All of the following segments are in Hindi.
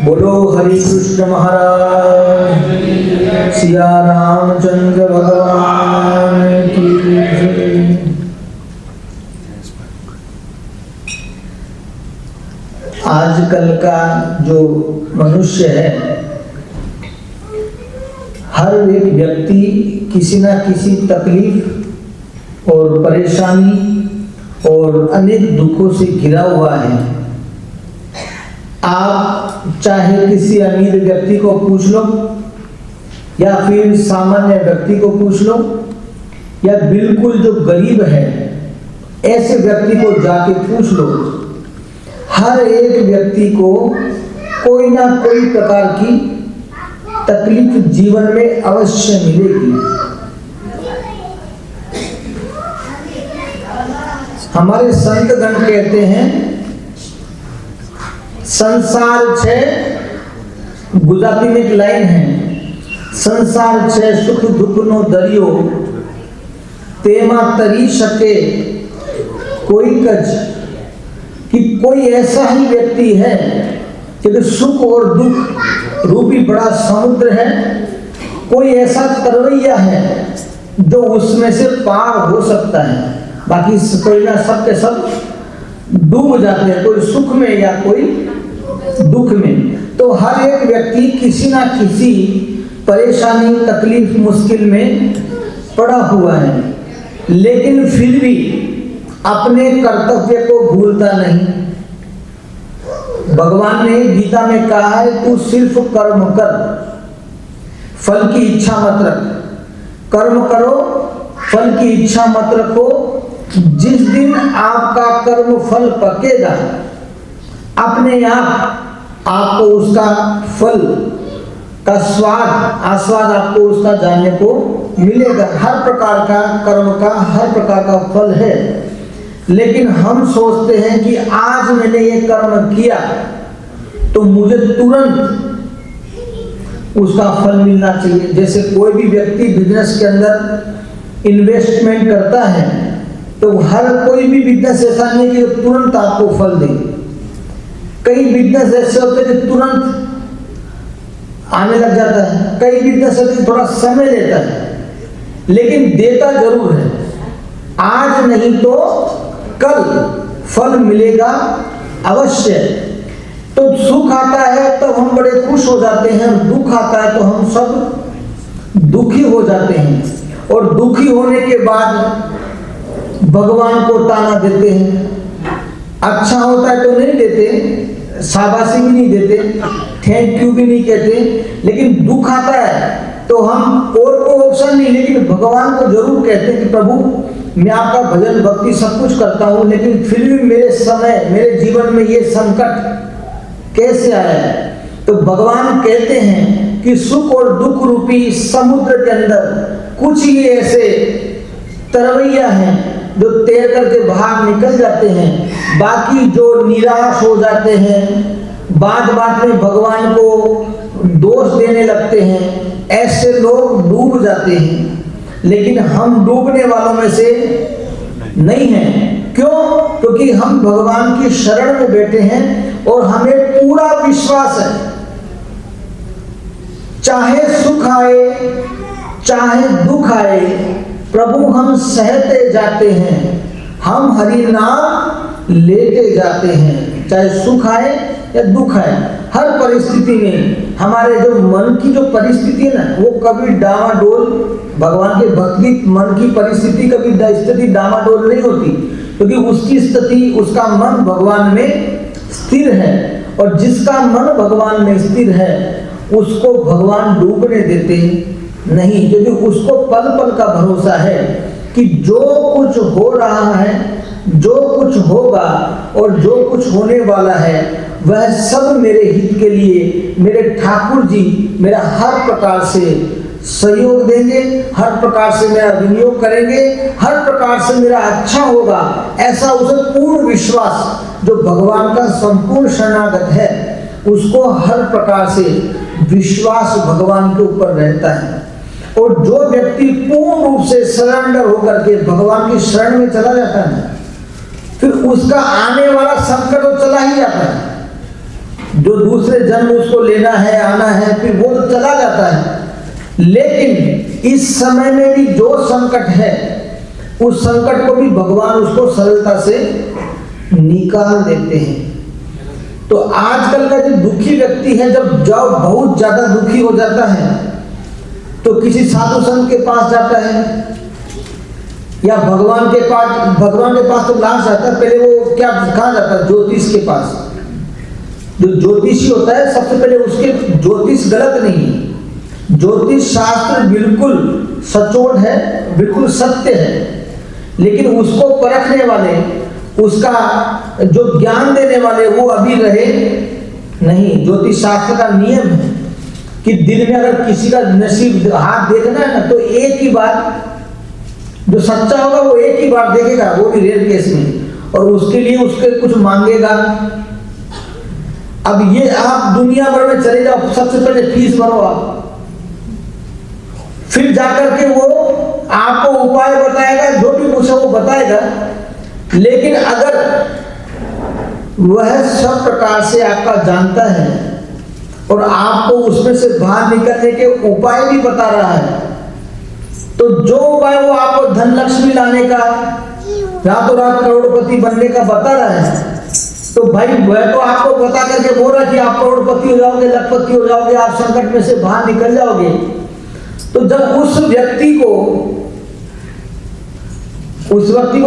बोलो हरि कृष्ण महाराज, सिया रामचंद्र भगवान की जय। आजकल का जो मनुष्य है, हर एक व्यक्ति किसी ना किसी तकलीफ और परेशानी और अनेक दुखों से घिरा हुआ है। आप चाहे किसी अमीर व्यक्ति को पूछ लो या फिर सामान्य व्यक्ति को पूछ लो या बिल्कुल जो गरीब है ऐसे व्यक्ति को जाके पूछ लो, हर एक व्यक्ति को कोई ना कोई प्रकार की तकलीफ जीवन में अवश्य मिलेगी। हमारे संतगण कहते हैं, संसार छे, गुजराती में एक लाइन है, संसार छे सुख दुख नो दरियो, तेमा तरी सके कोई कज। कि कोई ऐसा ही व्यक्ति है कि सुख और दुख रूपी बड़ा समुद्र है, कोई ऐसा तरवैया है जो उसमें से पार हो सकता है। बाकी कोई ना सब के सब डूब जाते हैं, कोई सुख में या कोई दुख में। तो हर एक व्यक्ति किसी ना किसी परेशानी, तकलीफ, मुश्किल में पड़ा हुआ है, लेकिन फिर भी अपने कर्तव्य को भूलता नहीं। भगवान ने गीता में कहा है, तू सिर्फ कर्म कर, फल की इच्छा मत रख। कर्म करो, फल की इच्छा मत रखो। जिस दिन आपका कर्म फल पकेगा, अपने आप आपको उसका फल का आस्वाद आपको उसका जानने को मिलेगा। हर प्रकार का कर्म का हर प्रकार का फल है, लेकिन हम सोचते हैं कि आज मैंने ये कर्म किया तो मुझे तुरंत उसका फल मिलना चाहिए। जैसे कोई भी व्यक्ति बिजनेस के अंदर इन्वेस्टमेंट करता है तो हर कोई भी बिजनेस ऐसा नहीं कि तुरंत आपको फल दे। कई बिजनेस ऐसे होते हैं कि तुरंत आने लग जाता है, कई बिजनेस ऐसे थोड़ा समय लेता है, लेकिन देता जरूर है। आज नहीं तो कल फल मिलेगा अवश्य। तो सुख आता है तो हम बड़े खुश हो जाते हैं, दुख आता है तो हम सब दुखी हो जाते हैं, और दुखी होने के बाद भगवान को ताना देते हैं। अच्छा होता है तो नहीं देते, शाबाशी भी नहीं देते, थैंक यू भी नहीं कहते, लेकिन दुख आता है तो हम और को ऑप्शन नहीं, लेकिन भगवान को जरूर कहते हैं कि प्रभु मैं आपका भजन भक्ति सब कुछ करता हूँ, लेकिन फिर भी मेरे जीवन में ये संकट कैसे आया है। तो भगवान कहते हैं कि सुख और दुख रूपी समुद्र के अंदर कुछ ही ऐसे तरवैया हैं जो तैर करके बाहर निकल जाते हैं, बाकी जो निराश हो जाते हैं, बात में भगवान को दोष देने लगते हैं, ऐसे लोग डूब जाते हैं। लेकिन हम डूबने वालों में से नहीं हैं। क्यों? क्योंकि हम भगवान की शरण में बैठे हैं और हमें पूरा विश्वास है, चाहे सुख आए चाहे दुख आए, प्रभु हम सहते जाते हैं, हम हरि नाम लेते जाते हैं। चाहे सुख आए या दुख आए, हर परिस्थिति में हमारे जो मन की जो परिस्थिति है ना, वो कभी डामाडोल, भगवान के भक्ति मन की परिस्थिति कभी स्थिति डामाडोल नहीं होती, क्योंकि उसकी स्थिति, उसका मन भगवान में स्थिर है। और जिसका मन भगवान में स्थिर है उसको भगवान डूबने देते नहीं, क्योंकि उसको पल पल का भरोसा है कि जो कुछ हो रहा है, जो कुछ होगा और जो कुछ होने वाला है, वह सब मेरे हित के लिए मेरे ठाकुर जी मेरा हर प्रकार से सहयोग देंगे, हर प्रकार से मेरा विनियोग करेंगे, हर प्रकार से मेरा अच्छा होगा। ऐसा उसे पूर्ण विश्वास, जो भगवान का संपूर्ण शरणागत है उसको हर प्रकार से विश्वास भगवान के ऊपर रहता है। और जो व्यक्ति पूर्ण रूप से सरेंडर होकर के भगवान की शरण में चला जाता है, फिर उसका आने वाला संकट तो चला ही जाता है। जो दूसरे जन्म उसको लेना है, आना है, फिर वो तो चला जाता है। लेकिन इस समय में भी जो संकट है, उस संकट को भी भगवान उसको सरलता से निकाल देते हैं। तो आजकल का जो दुखी व्यक्ति है, जब बहुत ज्यादा दुखी हो जाता है तो किसी साधु संत के पास जाता है या भगवान के पास तो लास्ट जाता है। पहले वो क्या कहाँ जाता है? ज्योतिष के पास। जो ज्योतिषी होता है, सबसे पहले उसके ज्योतिष गलत नहीं है, ज्योतिष शास्त्र बिल्कुल सचोट है, बिल्कुल सत्य है, लेकिन उसको परखने वाले, उसका जो ज्ञान देने वाले वो अभी रहे नहीं। ज्योतिष शास्त्र का नियम है कि दिन में अगर किसी का नसीब हाथ देखना है ना, तो एक ही बार, जो सच्चा होगा वो एक ही बार देखेगा, वो भी रेयर केस में, और उसके लिए उसके कुछ मांगेगा। अब ये आप दुनिया भर में चले जाओ, सबसे पहले फीस भरो आप, फिर जाकर के वो आपको उपाय बताएगा, जो भी पूछो वो बताएगा। लेकिन अगर वह सब प्रकार से आपका जानता है और आपको उसमें से बाहर निकलने के उपाय भी बता रहा है, तो जो उपाय वो आपको धन लक्ष्मी लाने का, रातों रात करोड़पति बनने का बता रहा है, तो भाई वह तो आपको बता करके बोल रहा है कि आप करोड़पति हो जाओगे, लखपति हो जाओगे, आप संकट में से बाहर निकल जाओगे। तो जब उस व्यक्ति को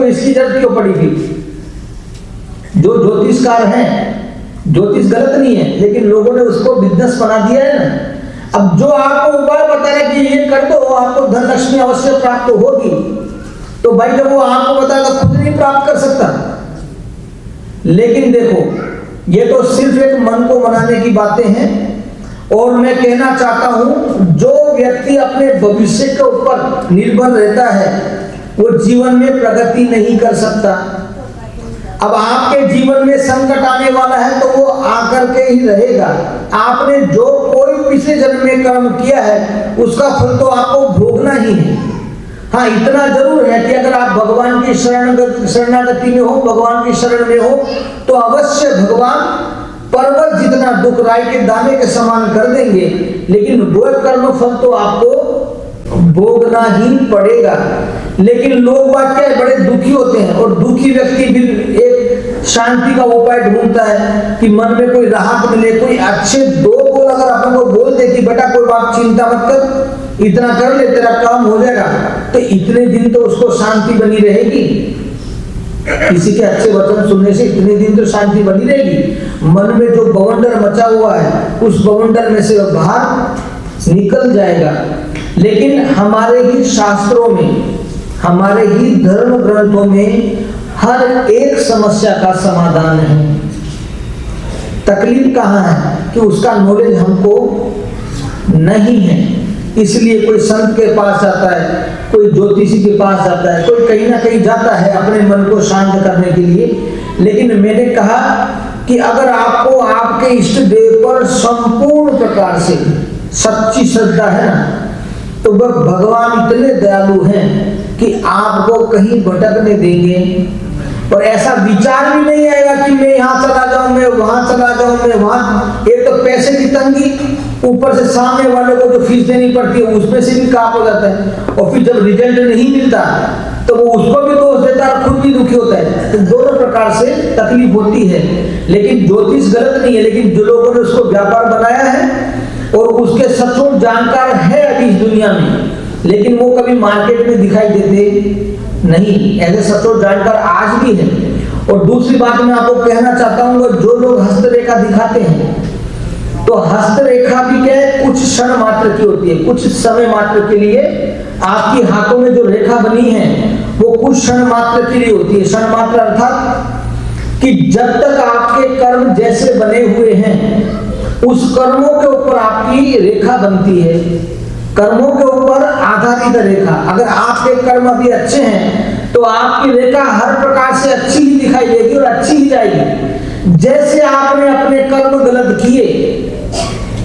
इसकी जरूरत क्यों पड़ी थी? जो ज्योतिषकार हैं, ज्योतिष गलत नहीं है, लेकिन लोगों ने उसको बिजनेस बना दिया है ना। अब जो आपको उपाय बता रहे कि ये कर दो, आपको धन लक्ष्मी अवश्य प्राप्त होगी, तो भाई जब वो आपको बताएगा, खुद नहीं प्राप्त कर सकता। लेकिन देखो, ये तो सिर्फ एक मन को मनाने की बातें हैं। और मैं कहना चाहता हूं, जो व्यक्ति अपने भविष्य के ऊपर निर्भर रहता है वो जीवन में प्रगति नहीं कर सकता। अब आपके जीवन में संकट आने वाला है तो वो आकर के ही रहेगा। आपने जो कोई पिछले जन्म में कर्म किया है उसका फल तो आपको भोगना ही है। हाँ, इतना जरूर है कि अगर आप भगवान की शरणागति में हो, भगवान की शरण में हो, तो अवश्य भगवान पर्वत जितना दुख राई के दाने के समान कर देंगे, लेकिन वो कर्म फल तो आपको भोगना ही पड़ेगा। लेकिन लोग वाकई बड़े दुखी होते हैं, और दुखी व्यक्ति भी एक शांति का उपाय ढूंढता है कि मन में कोई राहत मिले, कोई अच्छे दो बोल अगर अपन को बोल दे कि बेटा कोई बात चिंता मत कर, इतना कर ले तेरा काम हो जाएगा, तो इतने दिन तो उसको शांति बनी रहेगी। किसी के अच्छे वचन सुनने से इतने दिन तो शांति बनी रहेगी। मन में जो बवंडर मचा हुआ है उस बवंडर में से बाहर निकल जाएगा। लेकिन हमारे ही शास्त्रों में, हमारे ही धर्म ग्रंथों में हर एक समस्या का समाधान है। तकलीफ कहाँ है कि उसका नॉलेज हमको नहीं है। इसलिए कोई संत के पास जाता है, कोई ज्योतिषी के पास जाता है, कोई कहीं ना कहीं जाता है अपने मन को शांत करने के लिए। लेकिन मैंने कहा कि अगर आपको आपके इष्ट देव पर संपूर्ण प्रकार से सच्ची श्रद्धा है ना, तो वह भगवान इतने दयालु हैं कि आपको कहीं भटकने देंगे। और ऐसा विचार भी नहीं आएगा कि मैं यहाँ चला जाऊं, मैं वहां चला जाऊं, मैं वहां। एक तो पैसे की तंगी, ऊपर से सामने वाले को जो फीस देनी पड़ती है उसमें से भी काप हो जाता है, और फिर जब रिजल्ट नहीं मिलता तो वो उसको भी दोष देता है, खुद भी दुखी होता है। तो दोनों प्रकार से तकलीफ होती है। लेकिन ज्योतिष गलत नहीं है, लेकिन जो लोगों ने उसको व्यापार बनाया है और उसके सचोट जानकार है अभी इस दुनिया में, लेकिन वो कभी मार्केट में दिखाई देते नहीं। ऐसे सचोट जानकार आज भी है। और दूसरी बात मैं आपको कहना चाहता हूँ, जो लोग हस्तरेखा दिखाते हैं, तो हस्तरेखा भी क्या है, कुछ क्षण मात्र की होती है, कुछ समय मात्र के लिए। आपकी हाथों में जो रेखा बनी है वो कुछ क्षण मात्र के लिए होती है। क्षण मात्र अर्थात कि जब तक आपके कर्म जैसे बने हुए हैं उस कर्मों के ऊपर आपकी रेखा बनती है, कर्मों के ऊपर आधारित रेखा। अगर आपके कर्म अभी अच्छे हैं तो आपकी रेखा हर प्रकार से अच्छी ही दिखाई देगी और अच्छी ही जाएगी। जैसे आपने अपने कर्म गलत किए,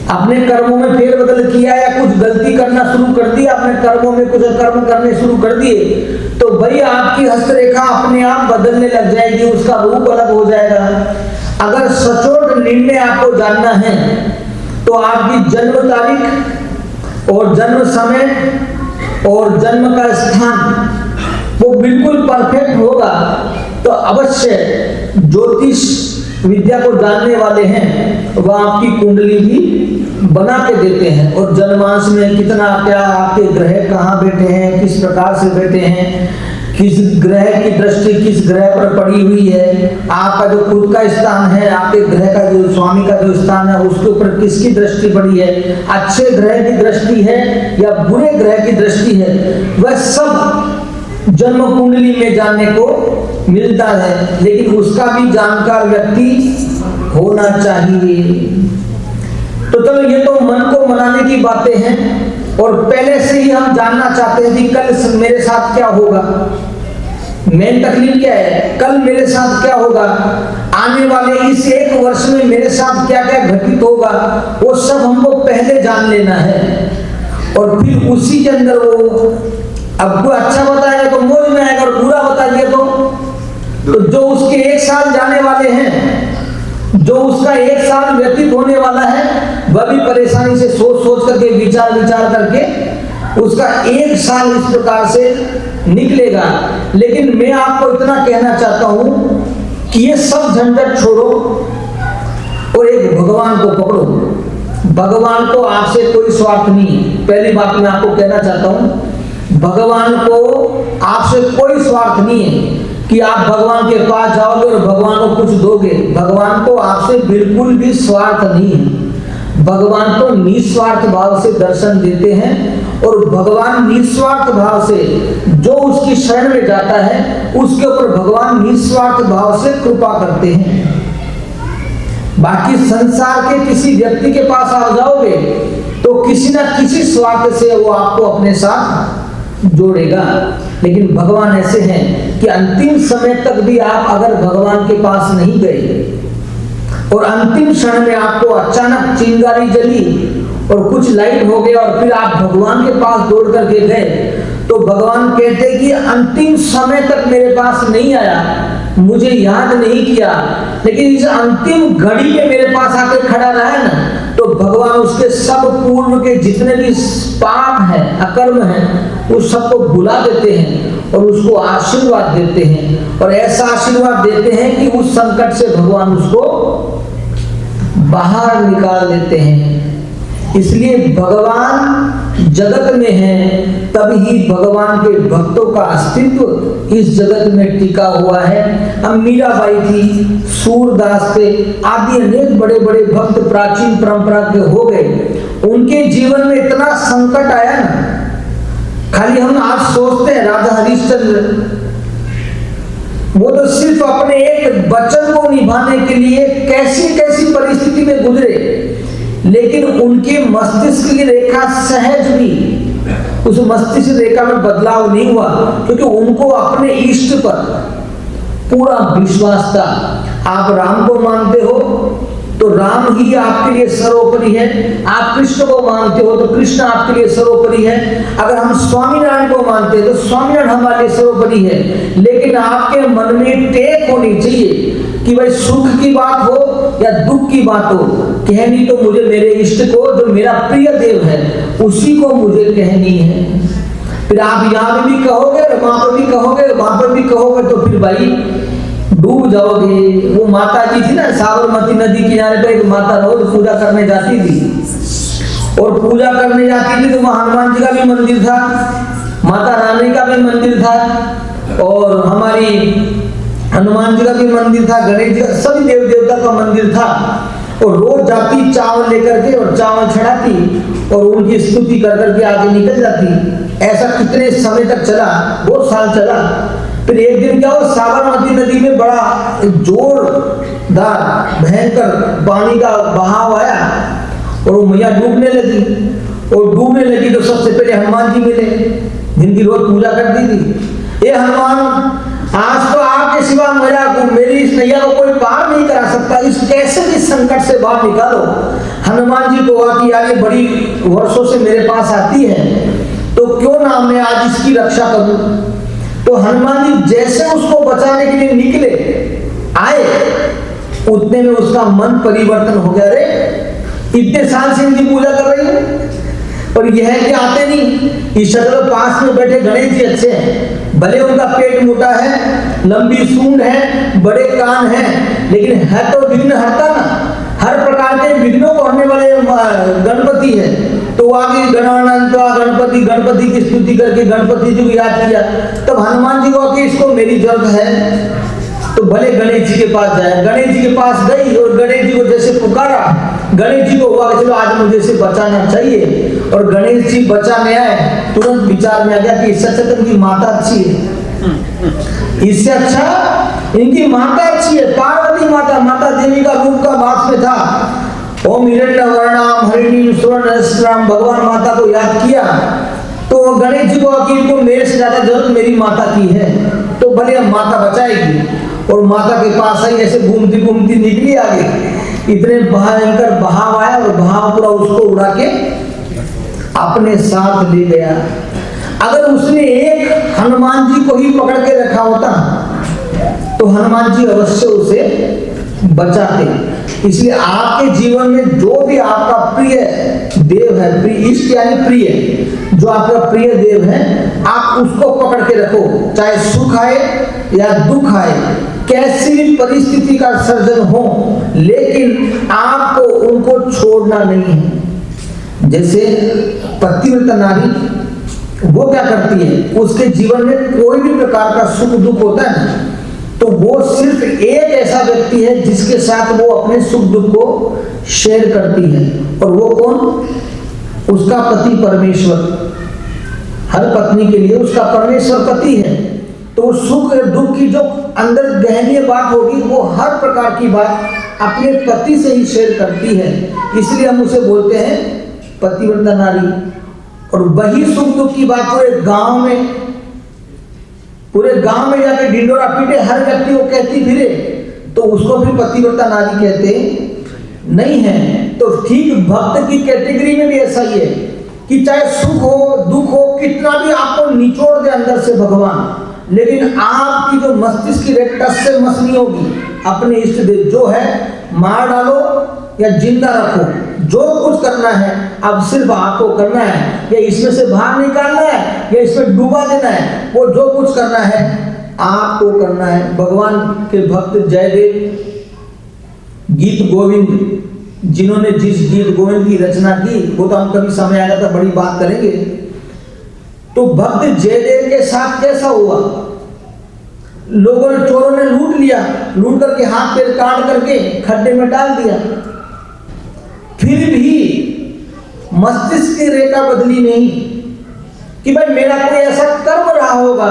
अपने कर्मों में फेरबदल किया या कुछ गलती करना शुरू कर दिया, अपने कर्मों में कुछ कर्म करने शुरू कर दिए, तो भाई आपकी हस्तरेखा अपने आप बदलने लग जाएगी, उसका रूप अलग हो जाएगा। अगर सचोट निर्णय आपको जानना है तो आपकी जन्म तारीख और जन्म समय और जन्म का स्थान वो बिल्कुल परफेक्ट होगा तो अवश्य ज्योतिष विद्या को जानने वाले हैं वह आपकी कुंडली भी बना के देते हैं, और जन्मांश में कितना क्या आपके ग्रह कहाँ बैठे हैं, किस प्रकार से बैठे हैं, किस ग्रह की दृष्टि किस ग्रह पर पड़ी हुई है, आपका जो खुद का स्थान है, आपके ग्रह का जो स्वामी का जो स्थान है उसके ऊपर किसकी दृष्टि पड़ी है, अच्छे ग्रह की दृष्टि है या बुरे ग्रह की दृष्टि है, वह सब जन्म कुंडली में जानने को मिलता है। लेकिन उसका भी जानकार व्यक्ति होना चाहिए। तो चलो ये तो मन को मनाने की बातें हैं, और पहले से ही हम जानना चाहते हैं कि कल मेरे साथ क्या होगा। मेन तकलीफ क्या है, कल मेरे साथ क्या होगा, आने वाले इस एक वर्ष में मेरे साथ क्या क्या घटित होगा, वो सब हमको पहले जान लेना है। और फिर उसी के अंदर वो अब कोई अच्छा बताएगा तो मौज में आएगा, और बुरा बता दिया तो जो उसके एक साल जाने वाले हैं, जो उसका एक साल व्यतीत होने वाला है, वह भी परेशानी से सोच सोच करके विचार करके उसका एक साल इस प्रकार से निकलेगा। लेकिन मैं आपको इतना कहना चाहता हूं कि ये सब झंझट छोड़ो और एक भगवान को पकड़ो। भगवान को आपसे कोई स्वार्थ नहीं। पहली बात मैं आपको कहना चाहता हूं, भगवान को आपसे कोई स्वार्थ नहीं है कि आप भगवान के पास जाओगे और भगवान को कुछ दोगे। भगवान को आपसे बिल्कुल भी स्वार्थ नहीं है। भगवान तो निस्वार्थ भाव से दर्शन देते हैं, और भगवान निस्वार्थ भाव से जो उसकी शरण में जाता है उसके ऊपर भगवान निस्वार्थ भाव से कृपा करते हैं। बाकी संसार के किसी व्यक्ति के पास आ जाओगे तो किसी न किसी स्वार्थ से वो आपको अपने साथ जोड़ेगा। लेकिन भगवान ऐसे हैं कि अंतिम समय तक भी आप अगर भगवान के पास नहीं गए और अंतिम क्षण में आपको अचानक चिंगारी जली और कुछ लाइट हो गया और फिर आप भगवान के पास दौड़ करके गए, तो भगवान कहते कि अंतिम समय तक मेरे पास नहीं आया, मुझे याद नहीं किया, लेकिन इस अंतिम घड़ी में मेरे पास आके खड़ा रहा है ना, तो भगवान उसके सब पूर्व के जितने भी पाप है, अकर्म है, उस सबको भुला देते हैं और उसको आशीर्वाद देते हैं। और ऐसा आशीर्वाद देते हैं कि उस संकट से भगवान उसको बाहर निकाल देते हैं। इसलिए भगवान जगत में है, तभी भगवान के भक्तों का अस्तित्व इस जगत में टिका हुआ है। अब मीराबाई थी, सूरदास थे, आदि अनेक बड़े बड़े भक्त प्राचीन परंपरा के हो गए। उनके जीवन में इतना संकट आया ना, खाली हम आज सोचते हैं राजा हरिश्चंद्र, वो तो सिर्फ अपने एक वचन को निभाने के लिए कैसी कैसी परिस्थिति में गुजरे, लेकिन उनके मस्तिष्क की रेखा सहज भी उस मस्तिष्क रेखा में बदलाव नहीं हुआ, क्योंकि उनको अपने इष्ट पर पूरा विश्वास था। आप राम को मानते हो तो राम ही आपके लिए सर्वोपरि है, आप कृष्ण को मानते हो तो कृष्ण आपके लिए सर्वोपरि है, अगर हम स्वामीनारायण को मानते हैं तो स्वामीनारायण हमारे लिए सर्वोपरि है। लेकिन आपके मन में टेक होनी चाहिए कि भाई सुख की बात हो या दुख की बात हो, कहनी तो मुझे मेरे इष्ट को, जो मेरा प्रिय देव है, उसी को मुझे कहनी है। फिर आप यहाँ भी कहोगे, वहां पर भी कहोगे, वहां पर भी कहोगे, तो फिर भाई डूब जाओगे। वो माता जी थी ना, साबरमती नदी किनारे पे एक माता रोज पूजा करने जाती थी, और पूजा करने जाती थी तो वहाँ हनुमान जी का भी मंदिर था, माता रानी का भी मंदिर था, और हमारी हनुमान जी का भी मंदिर था, गणेश जी का, सभी देव देवता का मंदिर था। और रोज जाती चावल लेकर के और चावल चढ़ाती और उनकी स्तुति कर करके आगे निकल जाती। ऐसा कितने समय तक चला, बहुत साल चला। फिर एक दिन क्या हुआ, साबरमती नदी में बड़ा जोरदार भयंकर पानी का बहाव आया और वो मैया डूबने लगी। और डूबने लगी तो सबसे पहले हनुमान जी मिले, जिनकी रोज पूजा करती थी। ये हनुमान, आज तो आपके सिवा मेरी इस नैया को कोई पार नहीं करा सकता, इस कैसे इस संकट से बाहर निकालो। हनुमान जी को आती यार, ये बड़ी वर्षों से मेरे पास आती है, तो क्यों ना मैं आज इसकी रक्षा करूं। तो हनुमान जी जैसे उसको बचाने के लिए निकले आए, उतने में उसका मन परिवर्तन हो गया। रे इतने साल से इनकी पूजा कर रही है और यह है कि आते नहीं। इस शक्ल पास में बैठे गणेश जी अच्छे हैं, भले उनका पेट मोटा है, लंबी सूंड है, बड़े कान हैं, लेकिन है तो विघ्न हरता ना, हर प्रकार के विघ्नों को हरने वाले गणपति है। तो आगे गणानंत्वा गणपति, गणपति की स्तुति करके गणपति जी को याद किया। तब हनुमान जी को आके इसको मेरी जरूरत है तो भले गणेश जी के पास जाए। गणेश जी के पास गई और गणेश जी को जैसे पुकारा, गणेश जी को हुआ चलो आज मुझे इसे बचाना चाहिए, और गणेश जी बचाने आए। तुरंत विचार में आ गया कि इससे अच्छा तो इनकी माता अच्छी है, इससे अच्छा इनकी माता अच्छी है, पार्वती माता, माता देवी का रूप का वास में था। ओम हिरण्यवर्णाम हरिणी सुवर्णस्त्राम, भगवान माता को याद किया। तो गणेश जी को अकील को मेरे से ज्यादा जरूरत मेरी माता की है, तो भले अब माता बचाएगी। और माता के पास आई, ऐसे घूमती घूमती निकली आगे, इतने भयंकर बहाव आया और बहाव पूरा उसको उड़ा के अपने साथ ले गया। अगर उसने एक हनुमान जी को ही पकड़ के रखा होता तो हनुमान जी अवश्य उसे बचाते। इसलिए आपके जीवन में जो भी आपका प्रिय देव है, प्रिय इष्ट यानी प्रिय, जो आपका प्रिय देव है, आप उसको पकड़ के रखो, चाहे सुख आए या दुख आए, कैसी भी परिस्थिति का सर्जन हो, लेकिन आपको उनको छोड़ना नहीं है। जैसे पतिव्रता नारी वो क्या करती है, उसके जीवन में कोई भी प्रकार का सुख दुख होता है तो वो सिर्फ एक ऐसा व्यक्ति है जिसके साथ वो अपने सुख दुख को शेयर करती है, और वो कौन? उसका पति परमेश्वर। हर पत्नी के लिए उसका परमेश्वर पति है। तो सुख दुख की जो अंदर गहरी बात होगी वो हर प्रकार की बात अपने पति से ही शेयर करती है। इसलिए हम उसे बोलते हैं पतिव्रता नारी। और वही सुख दुख की बात पूरे गांव में जाके ढिंडोरा पीटे हर व्यक्ति को कहती फिरे तो उसको भी पतिव्रता नारी कहते नहीं है। तो ठीक भक्त की कैटेगरी में भी ऐसा ही है कि चाहे सुख हो दुख हो, कितना भी आपको निचोड़ दे अंदर से भगवान, लेकिन आपकी जो मस्तिष्क की रेखा टस से मस नहीं होगी। अपने इष्ट देव जो है मार डालो या जिंदा रखो, जो कुछ करना है अब सिर्फ आपको करना है, या इसमें से बाहर निकालना है या इसमें डूबा देना है, वो जो कुछ करना है आपको करना है। भगवान के भक्त जयदेव गीत गोविंद, जिन्होंने जिस गीत गोविंद की रचना की वो तो हम कभी समय आएगा तो बड़ी बात करेंगे। तो भक्त जयदेव के साथ कैसा हुआ? लोगों ने, चोरों ने लूट लिया, लूट करके हाथ पैर काट करके खड्डे में डाल दिया, फिर भी मस्तिष्क की रेखा बदली नहीं कि भाई मेरा कोई ऐसा कर्म रहा होगा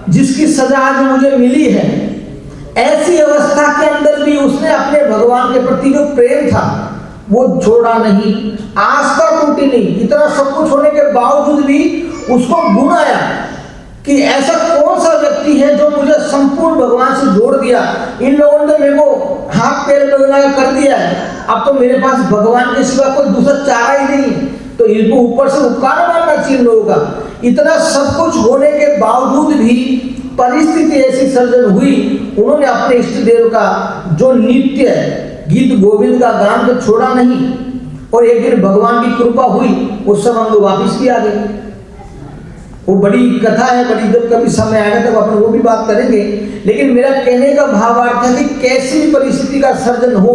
जिसकी सजा आज मुझे मिली है। ऐसी अवस्था के अंदर भी उसने अपने भगवान के प्रति जो प्रेम था वो छोड़ा नहीं, आस्था टूटी नहीं। इतना सब कुछ होने के बावजूद भी उसको गुण आया कि ऐसा कौन सा व्यक्ति है जो मुझे संपूर्ण भगवान से जोड़ दिया। इन लोगों ने मेरे को हाथ पैर में कर दिया है, अब तो मेरे पास भगवान के सिवा कोई दूसरा चारा ही नहीं, तो इनको ऊपर से उपकार मानना चाहिए लोगों का। इतना सब कुछ होने के बावजूद भी परिस्थिति ऐसी सर्जन हुई, उन्होंने अपने इष्ट देव का जो नित्य गीत गोविंद का गान तो छोड़ा नहीं, और एक दिन भगवान की कृपा हुई, उस समय हम लोग वापिस भी आ गए। वो बड़ी कथा है, बड़ी, जब कभी समय आएगा तब अपन वो भी बात करेंगे। लेकिन मेरा कहने का भावार्थ है कि कैसी भी परिस्थिति का सर्जन हो,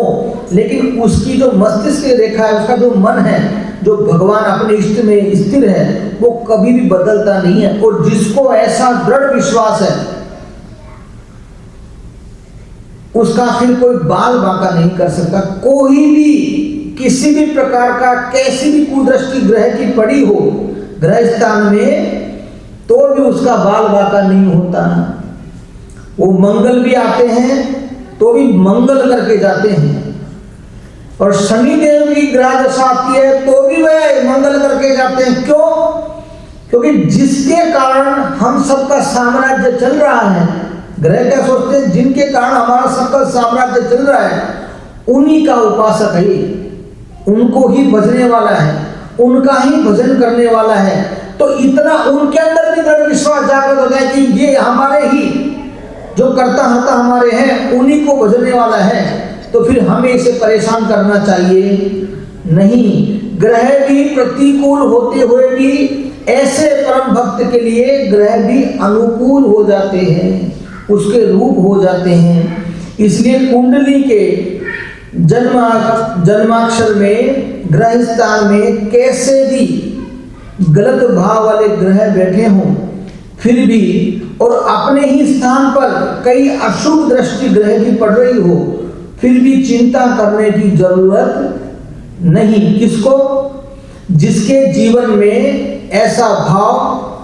लेकिन उसकी जो मस्तिष्क की रेखा है, उसका जो मन है, जो भगवान अपने इष्ट में स्थिर है, वो कभी भी बदलता नहीं है। और जिसको ऐसा दृढ़ विश्वास है उसका फिर कोई बाल बांका नहीं कर सकता। कोई भी किसी भी प्रकार का कैसी भी कुदृष्टि ग्रह की पड़ी हो ग्रह स्थान में, तो भी उसका बाल बांका नहीं होता। वो मंगल भी आते हैं तो भी मंगल करके जाते हैं, और शनि देव की ग्रह दशा आती है तो भी वह मंगल करके जाते हैं। क्यों? क्योंकि जिसके कारण हम सबका साम्राज्य चल रहा है, ग्रह क्या सोचते हैं, जिनके कारण हमारा सबका साम्राज्य चल रहा है उन्हीं का उपासक है, उनको ही भजने वाला है, उनका ही भजन करने वाला है। तो इतना उनके अंदर भी दृढ़ विश्वास जागृत हो जाए कि ये हमारे ही जो करता हरता हमारे हैं, उन्हीं को भजने वाला है। तो फिर हमें इसे परेशान करना चाहिए नहीं। ग्रह भी प्रतिकूल होते हुए भी ऐसे परम भक्त के लिए ग्रह भी अनुकूल हो जाते हैं, उसके रूप हो जाते हैं। इसलिए कुंडली के जन्माक्षर में ग्रह स्थान में कैसे भी गलत भाव वाले ग्रह बैठे हों फिर भी, और अपने ही स्थान पर कई अशुभ दृष्टि ग्रह की पड़ रही हो फिर भी चिंता करने की जरूरत नहीं। किसको? जिसके जीवन में ऐसा भाव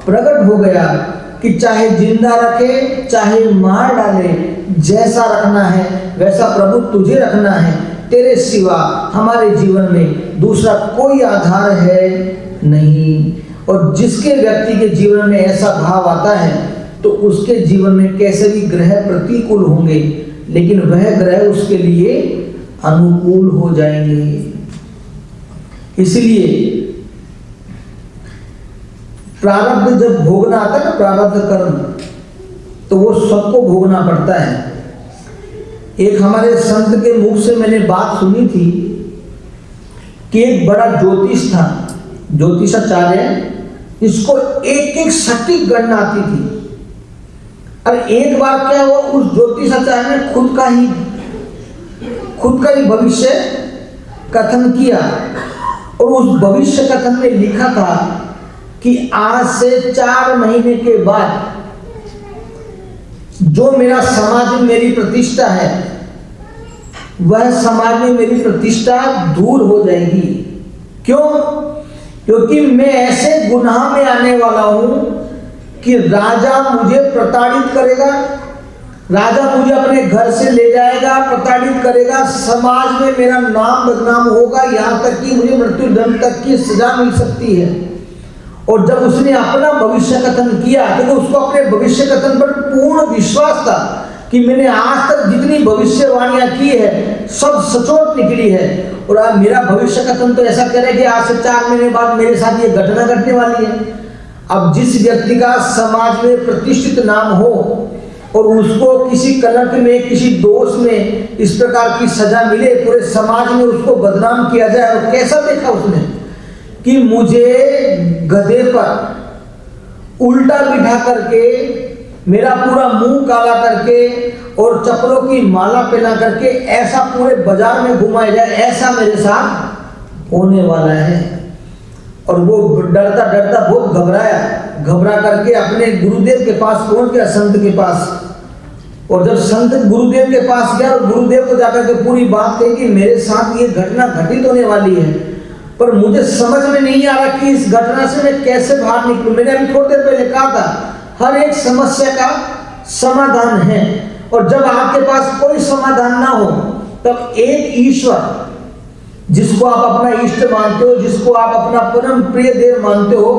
प्रकट हो गया कि चाहे जिंदा रखे चाहे मार डाले, जैसा रखना है वैसा प्रभु तुझे रखना है, तेरे सिवा हमारे जीवन में दूसरा कोई आधार है नहीं। और जिसके व्यक्ति के जीवन में ऐसा भाव आता है तो उसके जीवन में कैसे भी ग्रह प्रतिकूल होंगे लेकिन वह ग्रह उसके लिए अनुकूल हो जाएंगे। इसलिए प्रारब्ध जब भोगना आता है ना, प्रारब्ध कर्म, तो वो सबको भोगना पड़ता है। एक हमारे संत के मुख से मैंने बात सुनी थी कि एक बड़ा ज्योतिष था, ज्योतिषाचार्य, इसको एक एक सटीक गणना आती थी। और एक बार क्या हुआ, उस ज्योतिषाचार्य ने खुद का ही भविष्य कथन किया और उस भविष्य कथन में लिखा था कि आज से 4 महीने के बाद जो मेरा समाज में मेरी प्रतिष्ठा है वह समाज में मेरी प्रतिष्ठा दूर हो जाएगी। क्यों? क्योंकि मैं ऐसे गुनाह में आने वाला हूं कि राजा मुझे प्रताड़ित करेगा, राजा मुझे अपने घर से ले जाएगा, प्रताड़ित करेगा, समाज में मेरा नाम बदनाम होगा, यहां तक कि मुझे मृत्युदंड तक की सजा मिल सकती है। और जब उसने अपना भविष्य कथन किया तो उसको अपने भविष्य कथन पर पूर्ण विश्वास था कि मैंने आज तक जितनी भविष्यवाणियां की है सब सचोट निकली है। और आज मेरा भविष्य कथन तो ऐसा करे कि आज से 4 महीने बाद मेरे साथ ये घटना घटने वाली है। अब जिस व्यक्ति का समाज में प्रतिष्ठित नाम हो और उसको किसी कलंक में, किसी दोष में इस प्रकार की सजा मिले, पूरे समाज में उसको बदनाम किया जाए, और कैसा देखा उसने कि मुझे गधे पर उल्टा बिठा करके, मेरा पूरा मुंह काला करके और चप्पलों की माला पहना करके ऐसा पूरे बाजार में घुमाया जाए, ऐसा मेरे साथ होने वाला है। और वो डरता डरता बहुत घबरा करके अपने गुरुदेव के पास पहुंच गया, संत के पास। और जब संत गुरुदेव के पास गया और गुरुदेव को जाकर के पूरी बात कही कि मेरे साथ ये घटना घटित होने वाली है, पर मुझे समझ में नहीं आ रहा कि इस घटना से मैं कैसे बाहर निकलूं। मैंने अभी थोड़ी देर पहले कहा था हर एक समस्या का समाधान है, और जब आपके पास कोई समाधान ना हो तब एक ईश्वर जिसको आप अपना इष्ट मानते हो, जिसको आप अपना परम प्रिय देव मानते हो,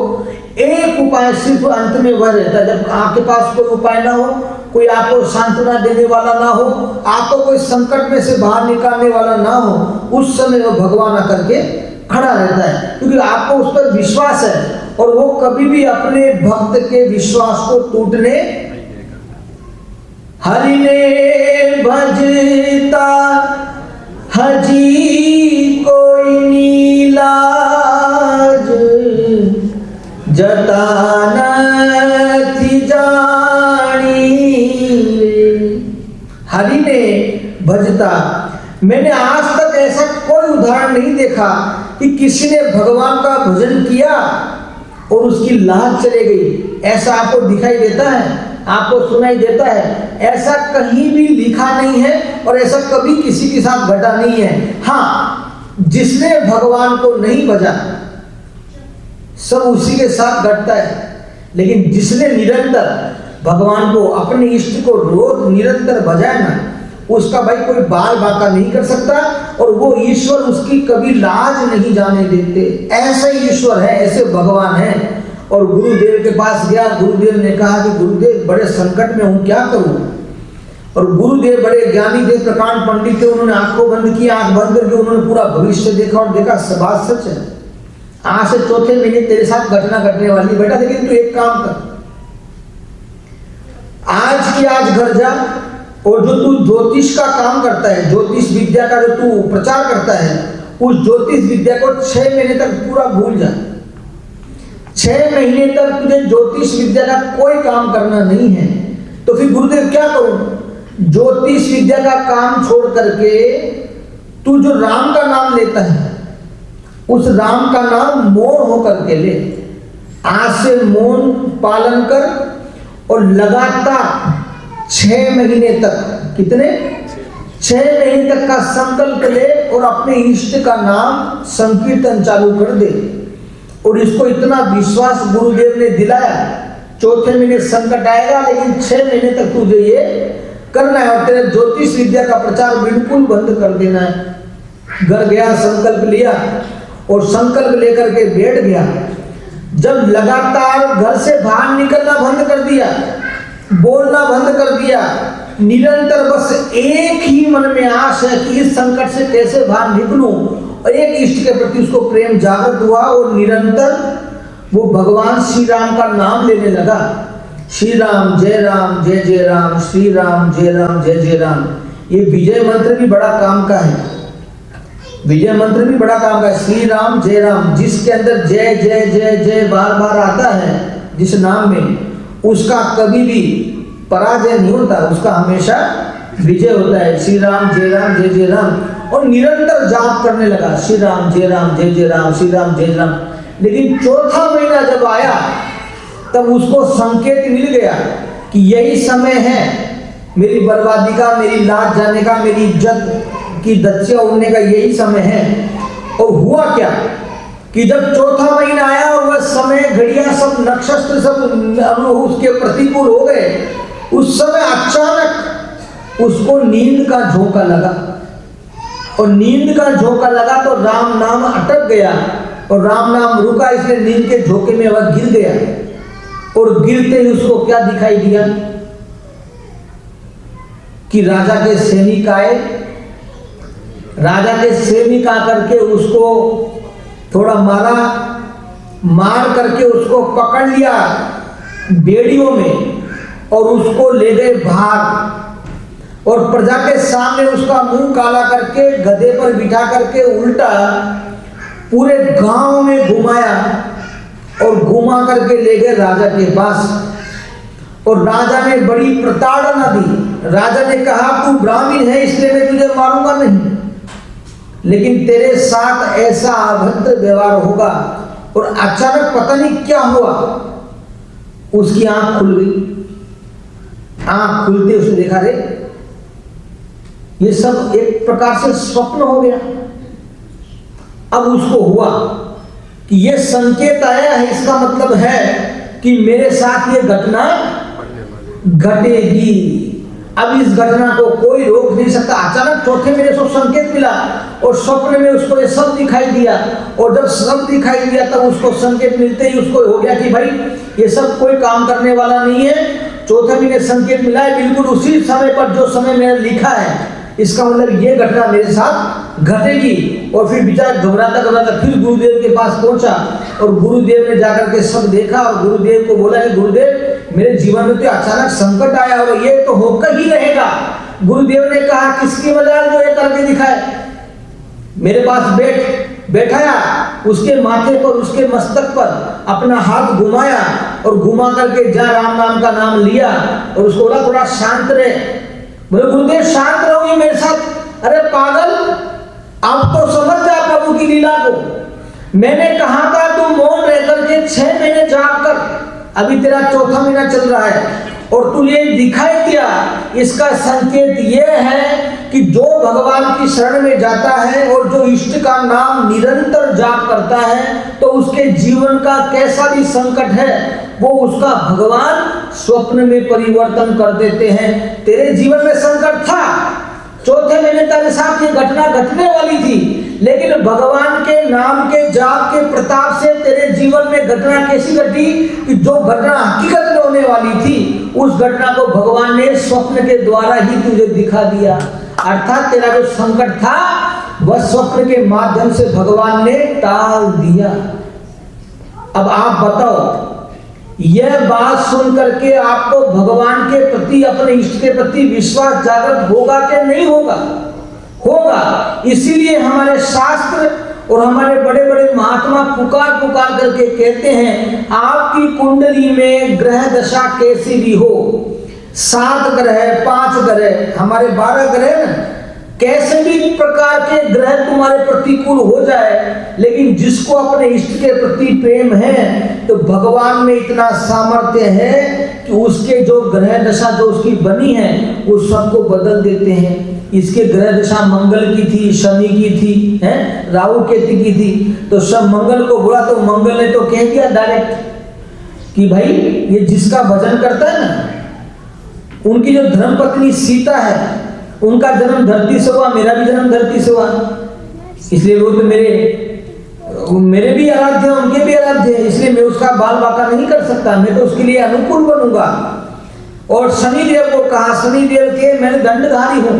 एक उपाय सिर्फ अंत में वह रहता है। जब आपके पास कोई उपाय ना हो, कोई आपको सांत्वना देने वाला ना हो, आपको कोई संकट में से बाहर निकालने वाला ना हो, उस समय वो भगवान आकर के खड़ा रहता है, क्योंकि आपको उस पर विश्वास है और वो कभी भी अपने भक्त के विश्वास को टूटने। हरि ने भजता हजी कोई नीलाज, जता नथी जानी। हरि ने भजता, मैंने आज तक ऐसा कोई उदाहरण नहीं देखा कि किसी ने भगवान का भजन किया और उसकी लाज चले गई। ऐसा आपको दिखाई देता है, आपको सुनाई देता है? ऐसा कहीं भी लिखा नहीं है और ऐसा कभी किसी के साथ घटा नहीं है। हाँ, जिसने भगवान को नहीं भजा सब उसी के साथ घटता है, लेकिन जिसने निरंतर भगवान को, अपने इष्ट को रोज निरंतर भजाए ना, उसका भाई कोई बाल बाका नहीं कर सकता और वो ईश्वर उसकी कभी लाज नहीं जाने देते। ऐसे ईश्वर है, ऐसे भगवान है। और गुरुदेव के पास गया, गुरुदेव ने कहा कि गुरुदेव बड़े संकट में हूं, क्या करूं? और गुरुदेव बड़े ज्ञानी थे, प्रकांड पंडित थे, उन्होंने आंखों बंद की, आंख बंद करके उन्होंने पूरा भविष्य देखा और देखा सब बात सच है। आज से 4 महीने तेरे साथ घटना घटने वाली बेटा, लेकिन तू एक काम कर, आज की आज घर जा और जो तू ज्योतिष का काम करता है, ज्योतिष विद्या का जो तू प्रचार करता है, उस ज्योतिष विद्या को 6 महीने तक पूरा भूल जा। 6 महीने तक तुझे ज्योतिष विद्या का कोई काम करना नहीं है। तो फिर गुरुदेव क्या करूं? ज्योतिष विद्या का काम छोड़ करके तू जो राम का नाम लेता है, उस राम का नाम मौन होकर के ले। आज से मौन पालन कर और लगातार 6 महीने तक, कितने? 6 महीने तक का संकल्प ले और अपने इष्ट का नाम संकीर्तन चालू कर दे। और इसको इतना विश्वास गुरुदेव ने दिलाया, चौथे महीने संकट आएगा लेकिन 6 महीने तक तुझे ये करना है और तेरे ज्योतिष विद्या का प्रचार बिल्कुल बंद कर देना है। घर गया, संकल्प लिया और संकल्प लेकर के बैठ गया। जब लगातार घर से बाहर निकलना बंद कर दिया, बोलना बंद कर दिया, निरंतर बस एक ही मन में आश है कि इस संकट से कैसे बाहर निकलूं, और एक इष्ट के प्रति उसको प्रेम जागृत हुआ और निरंतर वो भगवान श्री राम का नाम लेने लगा। श्री राम जय राम जय जय राम, श्री राम जय राम जय जय राम। ये विजय मंत्र भी बड़ा काम का है, विजय मंत्र भी बड़ा काम का है। श्री राम जय राम, जिसके अंदर जय जय जय जय बार बार आता है जिस नाम में, उसका कभी भी पराजय नहीं होता, उसका हमेशा विजय होता है। श्री राम जय जय राम, और निरंतर जाप करने लगा, श्री राम जय जय राम, श्री राम जय राम। लेकिन चौथा महीना जब आया तब उसको संकेत मिल गया कि यही समय है मेरी बर्बादी का, मेरी लाज जाने का, मेरी इज्जत की दच्छिया उड़ने का, यही समय है। और हुआ क्या कि जब चौथा महीना आया और वह समय, घड़ियां, सब नक्षत्र सब उसके प्रतिकूल हो गए, उस समय अचानक उसको नींद का झोंका लगा। और नींद का झोंका लगा तो राम नाम अटक गया और राम नाम रुका, इसलिए नींद के झोंके में वह गिर गया। और गिरते ही उसको क्या दिखाई दिया कि राजा के सैनिक आए। राजा के सैनिक आकर के उसको थोड़ा मारा, मार करके उसको पकड़ लिया बेड़ियों में और उसको ले गए बाहर। और प्रजा के सामने उसका मुंह काला करके गधे पर बिठा करके उल्टा पूरे गांव में घुमाया और घुमा करके ले गए राजा के पास। और राजा ने बड़ी प्रताड़ना दी। राजा ने कहा तू ब्राह्मण है इसलिए मैं तुझे मारूंगा नहीं, लेकिन तेरे साथ ऐसा अभद्र व्यवहार होगा। और अचानक पता नहीं क्या हुआ, उसकी आंख खुल गई। आंख खुलते उसने देखा रे ये सब एक प्रकार से स्वप्न हो गया। अब उसको हुआ कि ये संकेत आया है, इसका मतलब है कि मेरे साथ ये घटना घटेगी। अब इस घटना को कोई रोक नहीं सकता। अचानक चौथे महीने को संकेत मिला और स्वप्न में उसको ये सब दिखाई दिया। और जब सब दिखाई दिया तब उसको संकेत मिलते ही उसको हो गया कि भाई ये सब कोई काम करने वाला नहीं है। चौथे महीने संकेत मिला है बिल्कुल उसी समय पर जो समय मैंने लिखा है, इसका मतलब ये घटना मेरे साथ घटेगी। और फिर बेचारा घबराता घबराता फिर गुरुदेव के पास पहुंचा और गुरुदेव ने जाकर के सब देखा और गुरुदेव को बोला कि गुरुदेव मेरे जीवन में तो अचानक संकट आया और ये तो होकर ही रहेगा। गुरुदेव ने कहा किसकी मजाल जो ये करके दिखाए। मेरे पास बैठाया, उसके माथे पर, उसके मस्तक पर अपना हाथ घुमाया और घुमा करके जा राम नाम का नाम लिया और उसको बोला थोड़ा शांत रहे। बोले गुरुदेव शांत रहोगे मेरे साथ? अरे पागल, आप तो समझ जा प्रभु की लीला को। मैंने कहा था तुम मौन रह करके 6 महीने जाग कर, अभी तेरा चौथा महीना चल रहा है और तू ये दिखाई दिया। इसका संकेत ये है कि जो भगवान की शरण में जाता है और जो इष्ट का नाम निरंतर जाप करता है तो उसके जीवन का कैसा भी संकट है वो उसका भगवान स्वप्न में परिवर्तन कर देते हैं। तेरे जीवन में संकट था, चौथे महीने तेरे साथ ये घटना घटने वाली थी, लेकिन भगवान के नाम के जाप के प्रताप से तेरे जीवन में घटना कैसी घटी कि जो घटना हकीकत में होने वाली थी उस घटना को भगवान ने स्वप्न के द्वारा ही तुझे दिखा दिया। अर्थात तेरा जो संकट था वह स्वप्न के माध्यम से भगवान ने टाल दिया। अब आप बताओ यह बात सुन करके आपको भगवान के प्रति, अपने इष्ट के प्रति विश्वास जागृत होगा कि नहीं होगा? होगा। इसीलिए हमारे शास्त्र और हमारे बड़े बड़े महात्मा पुकार पुकार करके कहते हैं, आपकी कुंडली में ग्रह दशा कैसी भी हो, 7 ग्रह, 5 ग्रह, हमारे 12 ग्रह ना, कैसे भी प्रकार के ग्रह तुम्हारे प्रतिकूल हो जाए, लेकिन जिसको अपने इष्ट के प्रति प्रेम है तो भगवान में इतना सामर्थ्य है कि उसके जो ग्रह दशा जो उसकी बनी है वो सबको बदल देते हैं। इसके ग्रह दशा मंगल की थी, शनि की थी, हैं, राहु केतु की थी, तो सब मंगल को बोला तो मंगल ने तो कह दिया डायरेक्ट कि भाई ये जिसका भजन करता है ना, उनकी जो धर्मपत्नी सीता है, उनका जन्म धरती से हुआ, मेरा भी जन्म धरती से हुआ, इसलिए वो तो मेरे भी आराध्य, उनके भी आराध्य है, इसलिए मैं उसका बाल बाका नहीं कर सकता, मैं तो उसके लिए अनुकूल बनूंगा। और शनिदेव को कहा, शनिदेव के मैं दंडधारी हूं,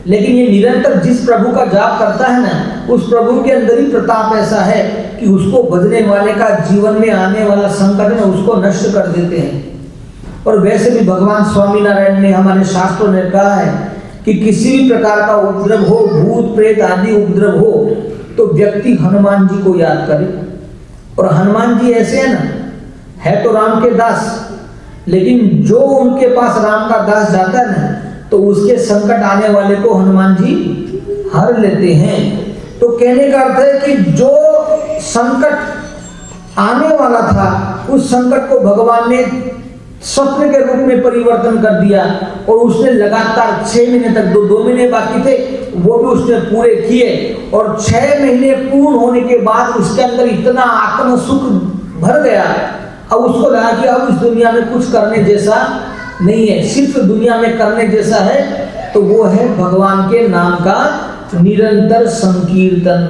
लेकिन ये निरंतर जिस प्रभु का जाप करता है ना, उस प्रभु के अंदर ही प्रताप ऐसा है कि उसको भजने वाले का जीवन में आने वाला संकट है उसको नष्ट कर देते हैं। और वैसे भी भगवान स्वामीनारायण ने, हमारे शास्त्रों ने कहा है कि किसी भी प्रकार का उपद्रव हो, भूत प्रेत आदि उपद्रव हो, तो व्यक्ति हनुमान जी को याद करे। और हनुमान जी ऐसे है ना, है तो राम के दास, लेकिन जो उनके पास राम का दास जाता है ना, तो उसके संकट आने वाले को हनुमान जी हर लेते हैं। तो कहने का अर्थ है कि जो संकट आने वाला था, उस संकट को भगवान ने स्वप्न के रूप में परिवर्तन कर दिया, और उसने लगातार 6 महीने तक, 2 महीने बाकी थे वो भी उसने पूरे किए, और 6 महीने पूर्ण होने के बाद उसके अंदर इतना आत्म सुख भर गया, अब उसको लगा कि अब इस दुनिया में कुछ करने जैसा नहीं है, सिर्फ दुनिया में करने जैसा है तो वो है भगवान के नाम का निरंतर संकीर्तन।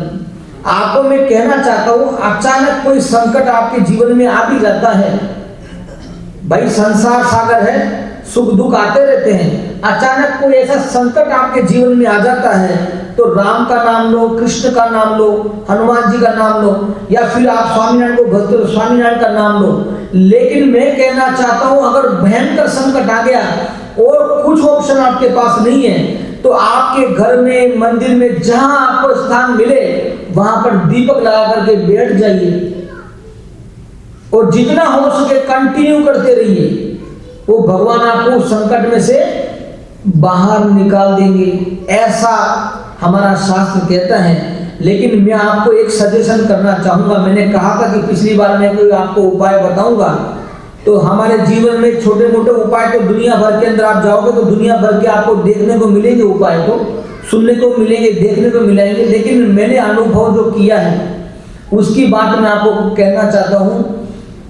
आपको मैं कहना चाहता हूं, अचानक कोई संकट आपके जीवन में आ भी जाता है, भाई संसार सागर है, सुख दुख आते रहते हैं, अचानक कोई ऐसा संकट आपके जीवन में आ जाता है तो राम का नाम लो, कृष्ण का नाम लो, हनुमान जी का नाम लो, या फिर आप स्वामीनारायण को भक्त हो, स्वामीनारायण का नाम लो। लेकिन मैं कहना चाहता हूं, अगर भयंकर संकट आ गया और कुछ ऑप्शन आपके पास नहीं है, तो आपके घर में, मंदिर में, जहां आपको स्थान मिले वहां पर दीपक लगा करके बैठ जाइए, और जितना हो सके कंटिन्यू करते रहिए, वो भगवान आपको संकट में से बाहर निकाल देंगे, ऐसा हमारा शास्त्र कहता है। लेकिन मैं आपको एक सजेशन करना चाहूंगा, मैंने कहा था कि पिछली बार मैं कोई आपको उपाय बताऊंगा, तो हमारे जीवन में छोटे मोटे उपाय तो दुनिया भर के अंदर आप जाओगे तो दुनिया भर के आपको देखने को मिलेंगे, उपाय तो सुनने को मिलेंगे, देखने को मिलेंगे, लेकिन मैंने अनुभव जो किया है उसकी बात मैं आपको कहना चाहता हूं